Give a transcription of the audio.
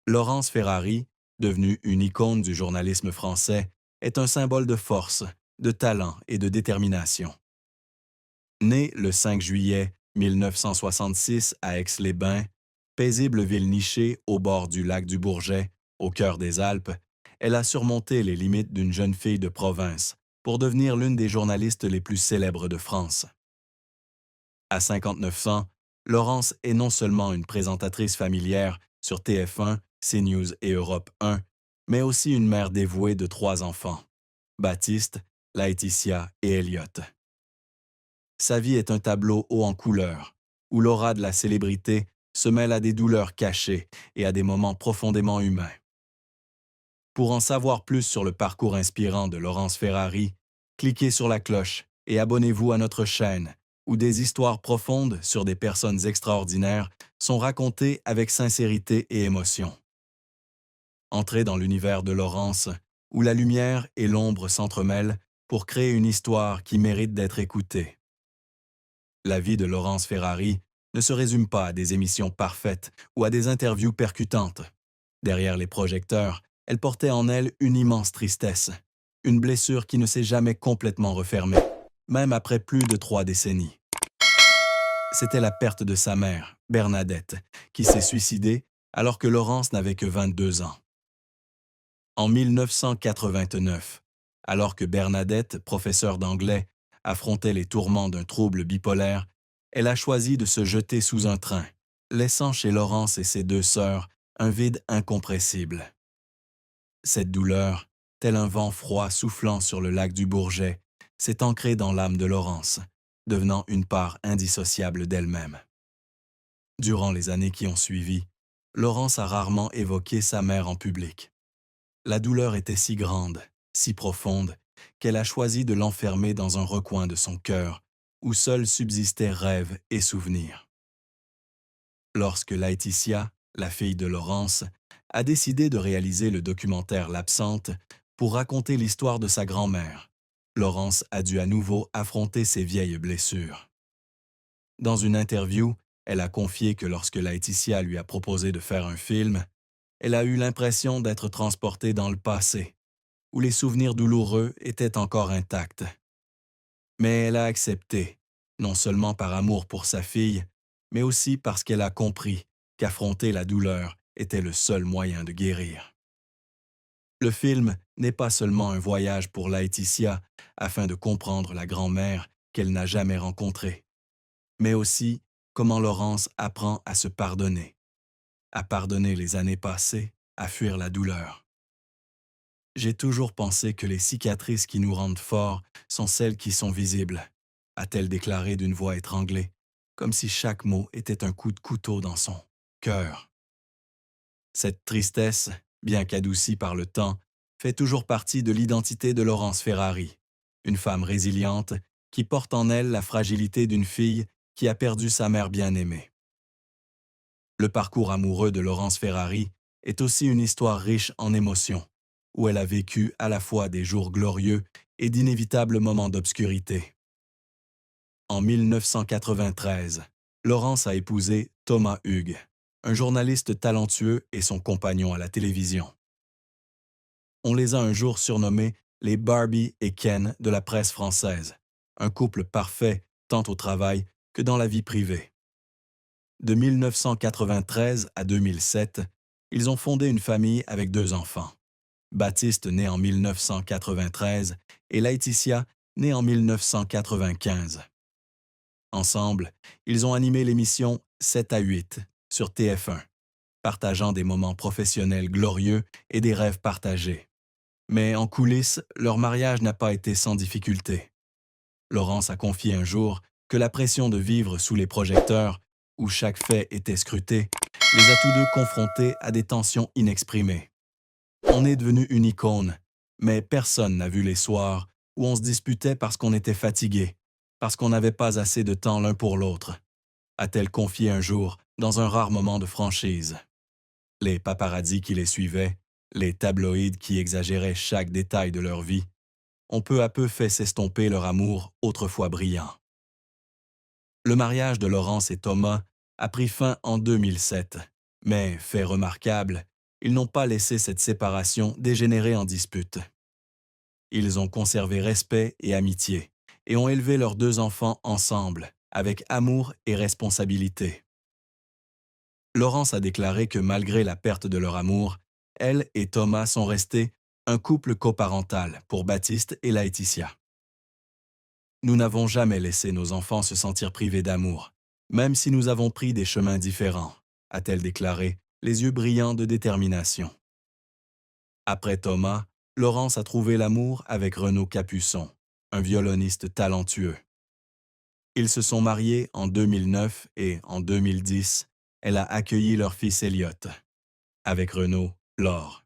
Laurence Ferrari, devenue une icône du journalisme français, est un symbole de force, de talent et de détermination. Née le 5 juillet 1966 à Aix-les-Bains, paisible ville nichée au bord du lac du Bourget, au cœur des Alpes, elle a surmonté les limites d'une jeune fille de province pour devenir l'une des journalistes les plus célèbres de France. À 59 ans, Laurence est non seulement une présentatrice familière sur TF1, CNews et Europe 1, mais aussi une mère dévouée de 3 enfants, Baptiste, Laetitia et Elliot. Sa vie est un tableau haut en couleurs, où l'aura de la célébrité se mêle à des douleurs cachées et à des moments profondément humains. Pour en savoir plus sur le parcours inspirant de Laurence Ferrari, cliquez sur la cloche et abonnez-vous à notre chaîne, où des histoires profondes sur des personnes extraordinaires sont racontées avec sincérité et émotion. Entrez dans l'univers de Laurence, où la lumière et l'ombre s'entremêlent pour créer une histoire qui mérite d'être écoutée. La vie de Laurence Ferrari ne se résume pas à des émissions parfaites ou à des interviews percutantes. Derrière les projecteurs, elle portait en elle une immense tristesse, une blessure qui ne s'est jamais complètement refermée, même après plus de 3 décennies. C'était la perte de sa mère, Bernadette, qui s'est suicidée alors que Laurence n'avait que 22 ans. En 1989, alors que Bernadette, professeure d'anglais, affrontait les tourments d'un trouble bipolaire, elle a choisi de se jeter sous un train, laissant chez Laurence et ses 2 sœurs un vide incompressible. Cette douleur, tel un vent froid soufflant sur le lac du Bourget, s'est ancrée dans l'âme de Laurence, devenant une part indissociable d'elle-même. Durant les années qui ont suivi, Laurence a rarement évoqué sa mère en public. La douleur était si grande, si profonde, qu'elle a choisi de l'enfermer dans un recoin de son cœur, où seuls subsistaient rêves et souvenirs. Lorsque Laetitia, la fille de Laurence, a décidé de réaliser le documentaire L'Absente pour raconter l'histoire de sa grand-mère, Laurence a dû à nouveau affronter ses vieilles blessures. Dans une interview, elle a confié que lorsque Laetitia lui a proposé de faire un film, elle a eu l'impression d'être transportée dans le passé, où les souvenirs douloureux étaient encore intacts. Mais elle a accepté, non seulement par amour pour sa fille, mais aussi parce qu'elle a compris qu'affronter la douleur était le seul moyen de guérir. Le film n'est pas seulement un voyage pour Laetitia afin de comprendre la grand-mère qu'elle n'a jamais rencontrée, mais aussi comment Laurence apprend à se pardonner, à pardonner les années passées, à fuir la douleur. J'ai toujours pensé que les cicatrices qui nous rendent forts sont celles qui sont visibles, a-t-elle déclaré d'une voix étranglée, comme si chaque mot était un coup de couteau dans son cœur. Cette tristesse, bien qu'adoucie par le temps, fait toujours partie de l'identité de Laurence Ferrari, une femme résiliente qui porte en elle la fragilité d'une fille qui a perdu sa mère bien-aimée. Le parcours amoureux de Laurence Ferrari est aussi une histoire riche en émotions, où elle a vécu à la fois des jours glorieux et d'inévitables moments d'obscurité. En 1993, Laurence a épousé Thomas Hugues, un journaliste talentueux et son compagnon à la télévision. On les a un jour surnommés les Barbie et Ken de la presse française, un couple parfait tant au travail que dans la vie privée. De 1993 à 2007, ils ont fondé une famille avec 2 enfants. Baptiste né en 1993 et Laetitia née en 1995. Ensemble, ils ont animé l'émission 7 à 8 sur TF1, partageant des moments professionnels glorieux et des rêves partagés. Mais en coulisses, leur mariage n'a pas été sans difficulté. Laurence a confié un jour que la pression de vivre sous les projecteurs, où chaque fait était scruté, les a tous deux confrontés à des tensions inexprimées. On est devenu une icône, mais personne n'a vu les soirs où on se disputait parce qu'on était fatigué, parce qu'on n'avait pas assez de temps l'un pour l'autre, a-t-elle confié un jour dans un rare moment de franchise. Les paparazzis qui les suivaient, les tabloïds qui exagéraient chaque détail de leur vie, ont peu à peu fait s'estomper leur amour autrefois brillant. Le mariage de Laurence et Thomas a pris fin en 2007, mais, fait remarquable, ils n'ont pas laissé cette séparation dégénérer en dispute. Ils ont conservé respect et amitié, et ont élevé leurs 2 enfants ensemble, avec amour et responsabilité. Laurence a déclaré que malgré la perte de leur amour, elle et Thomas sont restés un couple coparental pour Baptiste et Laetitia. Nous n'avons jamais laissé nos enfants se sentir privés d'amour, même si nous avons pris des chemins différents, a-t-elle déclaré, les yeux brillants de détermination. Après Thomas, Laurence a trouvé l'amour avec Renaud Capuçon, un violoniste talentueux. Ils se sont mariés en 2009 et, en 2010, elle a accueilli leur fils Elliot. Avec Renaud, Laure.